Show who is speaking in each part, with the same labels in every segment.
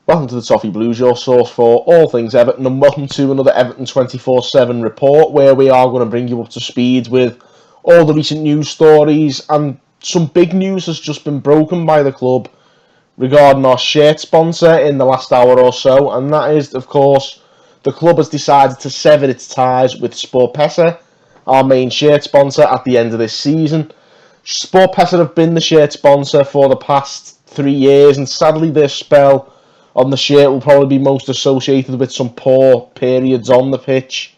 Speaker 1: Welcome to the Toffee Blues, your source for all things Everton, and welcome to another Everton 24/7 report, where we are going to bring you up to speed with all the recent news stories, and some big news has just been broken by the club regarding our shirt sponsor in the last hour or so, and that is, of course, the club has decided to sever its ties with SportPesa, our main shirt sponsor, at the end of this season. SportPesa have been the shirt sponsor for the past 3 years, and sadly their spell on the shirt will probably be most associated with some poor periods on the pitch.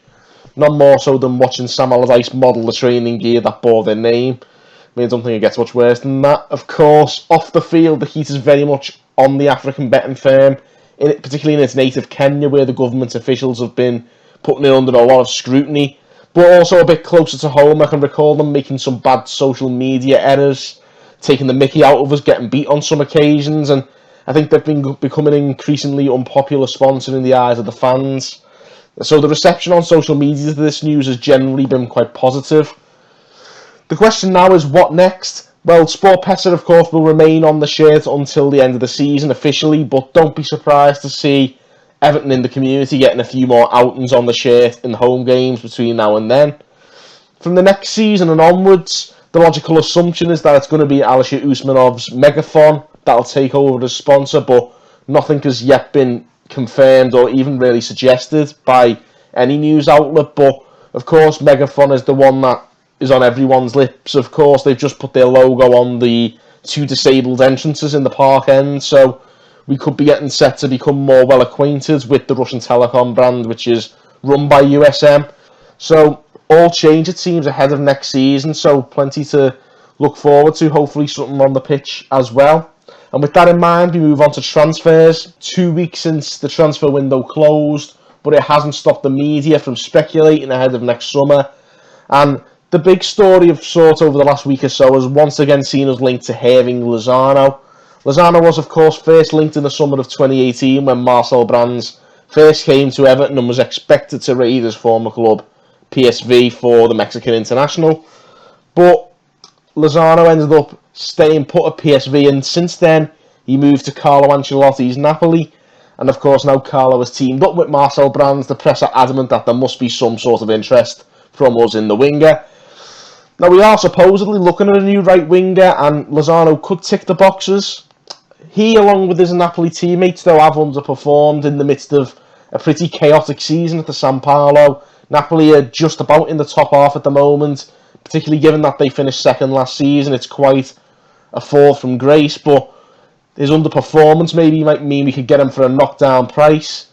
Speaker 1: None more so than watching Sam Allardyce model the training gear that bore their name. I don't think it gets much worse than that. Of course, off the field, the heat is very much on the African betting firm, particularly in its native Kenya, where the government officials have been putting it under a lot of scrutiny. But also a bit closer to home, I can recall them making some bad social media errors, taking the mickey out of us, getting beat on some occasions, and I think they've been becoming an increasingly unpopular sponsor in the eyes of the fans. So the reception on social media to this news has generally been quite positive. The question now is, what next? Well, SportPesa, of course, will remain on the shirt until the end of the season officially, but don't be surprised to see Everton in the community getting a few more outings on the shirt in home games between now and then. From the next season and onwards, the logical assumption is that it's going to be Alisher Usmanov's Megaphone that'll take over as sponsor, but nothing has yet been confirmed or even really suggested by any news outlet. But of course, Megaphone is the one that is on everyone's lips. Of course, they've just put their logo on the 2 disabled entrances in the park end, so we could be getting set to become more well acquainted with the Russian telecom brand, which is run by USM. So all change, it seems, ahead of next season, so plenty to look forward to, hopefully something on the pitch as well. And with that in mind, we move on to transfers. 2 weeks since the transfer window closed, but it hasn't stopped the media from speculating ahead of next summer. And the big story of sort over the last week or so has once again seen us linked to Hirving Lozano. Lozano was, of course, first linked in the summer of 2018 when Marcel Brands first came to Everton and was expected to raid his former club, PSV, for the Mexican international. But Lozano ended up staying put at PSV, and since then he moved to Carlo Ancelotti's Napoli, and of course now Carlo has teamed up with Marcel Brands. The press are adamant that there must be some sort of interest from us in the winger. Now we are supposedly looking at a new right winger, and Lozano could tick the boxes. He, along with his Napoli teammates, though, have underperformed in the midst of a pretty chaotic season at the San Paolo. Napoli are just about in the top half at the moment, particularly given that they finished second last season. It's quite a fall from grace, but his underperformance maybe might mean we could get him for a knockdown price.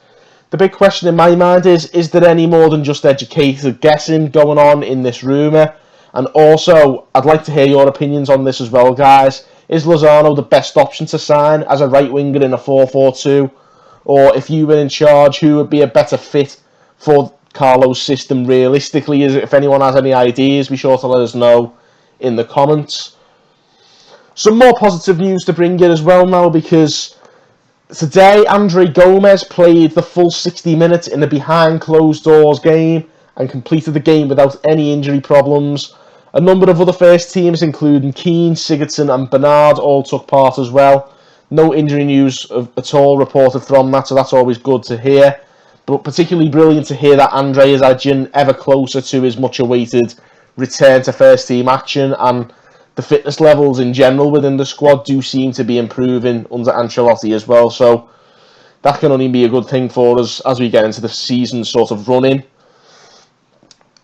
Speaker 1: The big question in my mind is there any more than just educated guessing going on in this rumour? And also, I'd like to hear your opinions on this as well, guys. Is Lozano the best option to sign as a right winger in a 4-4-2? Or if you were in charge, who would be a better fit for Carlo's system realistically? If anyone has any ideas, be sure to let us know in the comments. Some more positive news to bring you as well now, because today Andre Gomes played the full 60 minutes in a behind closed doors game and completed the game without any injury problems. A number of other first teams, including Keane, Sigurdsson and Bernard, all took part as well. No injury news at all reported from that, so that's always good to hear. But particularly brilliant to hear that Andre is edging ever closer to his much-awaited return to first-team action, and the fitness levels in general within the squad do seem to be improving under Ancelotti as well. So that can only be a good thing for us as we get into the season sort of running.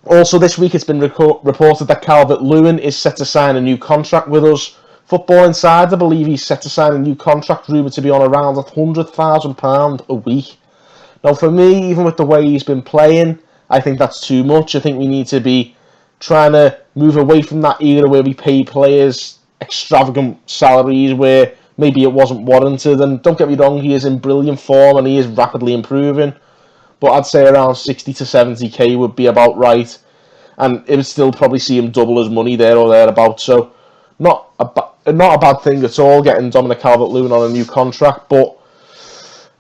Speaker 1: Also this week it's been reported that Calvert-Lewin is set to sign a new contract with us. Football Insider believe he's set to sign a new contract, rumoured to be on around £100,000 a week. Now for me, even with the way he's been playing, I think that's too much. I think we need to be trying to move away from that era where we pay players extravagant salaries where maybe it wasn't warranted. And don't get me wrong, he is in brilliant form and he is rapidly improving. But I'd say around 60 to 70k would be about right. And it would still probably see him double his money there or thereabouts. So not a bad thing at all, getting Dominic Calvert-Lewin on a new contract. But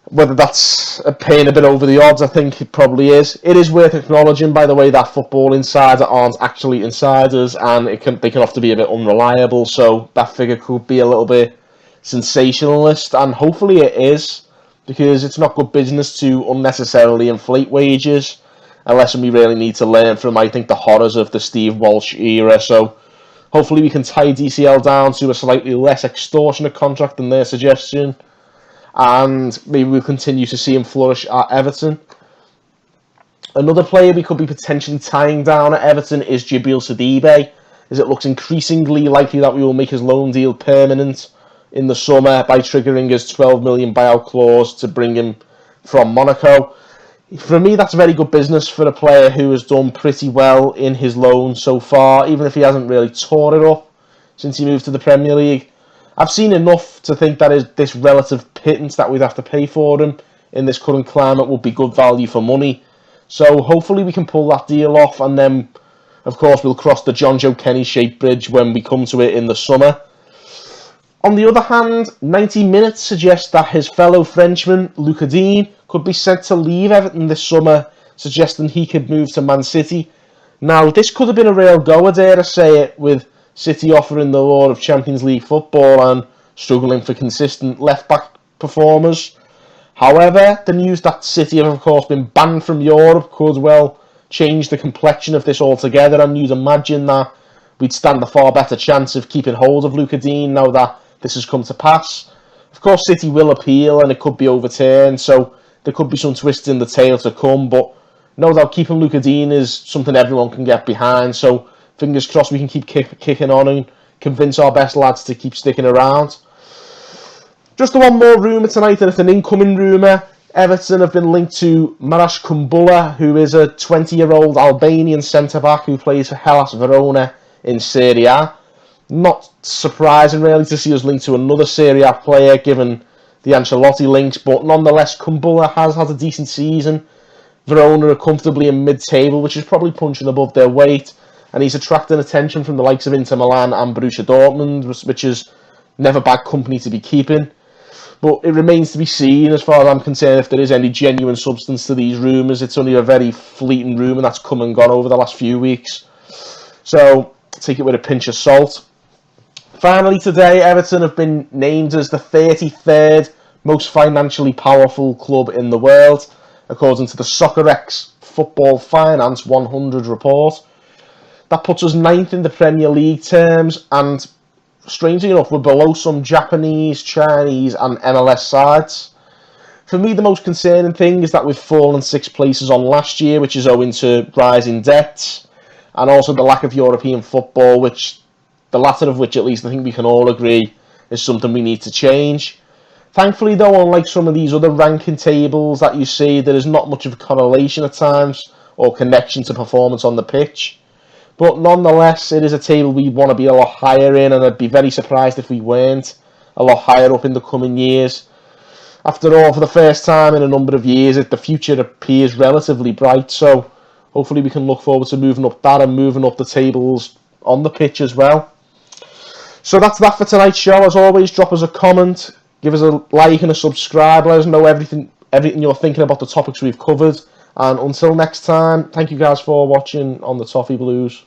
Speaker 1: whether that's paying a bit over the odds, I think it probably is. It is worth acknowledging, by the way, that Football Insider aren't actually insiders, and they can often be a bit unreliable. So that figure could be a little bit sensationalist, and hopefully it is. because it's not good business to unnecessarily inflate wages, unless we really need to learn from, I think, the horrors of the Steve Walsh era. So hopefully we can tie DCL down to a slightly less extortionate contract than their suggestion, and maybe we'll continue to see him flourish at Everton. Another player we could be potentially tying down at Everton is Djibril Sidibe, as it looks increasingly likely that we will make his loan deal permanent in the summer by triggering his 12 million buyout clause to bring him from Monaco. For me, that's very good business for a player who has done pretty well in his loan so far, even if he hasn't really tore it up since he moved to the Premier League. I've seen enough to think that this relative pittance that we'd have to pay for him in this current climate would be good value for money. So hopefully we can pull that deal off, and then, of course, we'll cross the John Joe Kenny-shaped bridge when we come to it in the summer. On the other hand, 90 Minutes suggests that his fellow Frenchman, Lucas Digne, could be sent to leave Everton this summer, suggesting he could move to Man City. Now, this could have been a real go, I dare to say it, with City offering the lure of Champions League football and struggling for consistent left-back performers. However, the news that City have, of course, been banned from Europe could well change the complexion of this altogether, and you'd imagine that we'd stand a far better chance of keeping hold of Lucas Digne now that this has come to pass. Of course, City will appeal and it could be overturned, so there could be some twists in the tail to come, but no doubt keeping Lucas Digne is something everyone can get behind, so fingers crossed we can keep kicking on and convince our best lads to keep sticking around. Just one more rumour tonight, and it's an incoming rumour. Everton have been linked to Marash Kumbula, who is a 20-year-old Albanian centre-back who plays for Hellas Verona in Serie A. Not surprising, really, to see us linked to another Serie A player, given the Ancelotti links, but nonetheless, Kumbula has had a decent season. Verona are comfortably in mid-table, which is probably punching above their weight, and he's attracting attention from the likes of Inter Milan and Borussia Dortmund, which is never bad company to be keeping. But it remains to be seen, as far as I'm concerned, if there is any genuine substance to these rumours. It's only a very fleeting rumour that's come and gone over the last few weeks. So, take it with a pinch of salt. Finally today, Everton have been named as the 33rd most financially powerful club in the world, according to the SoccerX Football Finance 100 report. That puts us 9th in the Premier League terms, and strangely enough, we're below some Japanese, Chinese and MLS sides. For me, the most concerning thing is that we've fallen 6 places on last year, which is owing to rising debts, and also the lack of European football, which, the latter of which at least I think we can all agree, is something we need to change. Thankfully though, unlike some of these other ranking tables that you see, there is not much of a correlation at times, or connection to performance on the pitch. But nonetheless, it is a table we want to be a lot higher in, and I'd be very surprised if we weren't a lot higher up in the coming years. After all, for the first time in a number of years, the future appears relatively bright, so hopefully we can look forward to moving up that and moving up the tables on the pitch as well. So that's that for tonight's show. As always, drop us a comment, give us a like and a subscribe, let us know everything you're thinking about the topics we've covered. And until next time, thank you guys for watching on the Toffee Blues.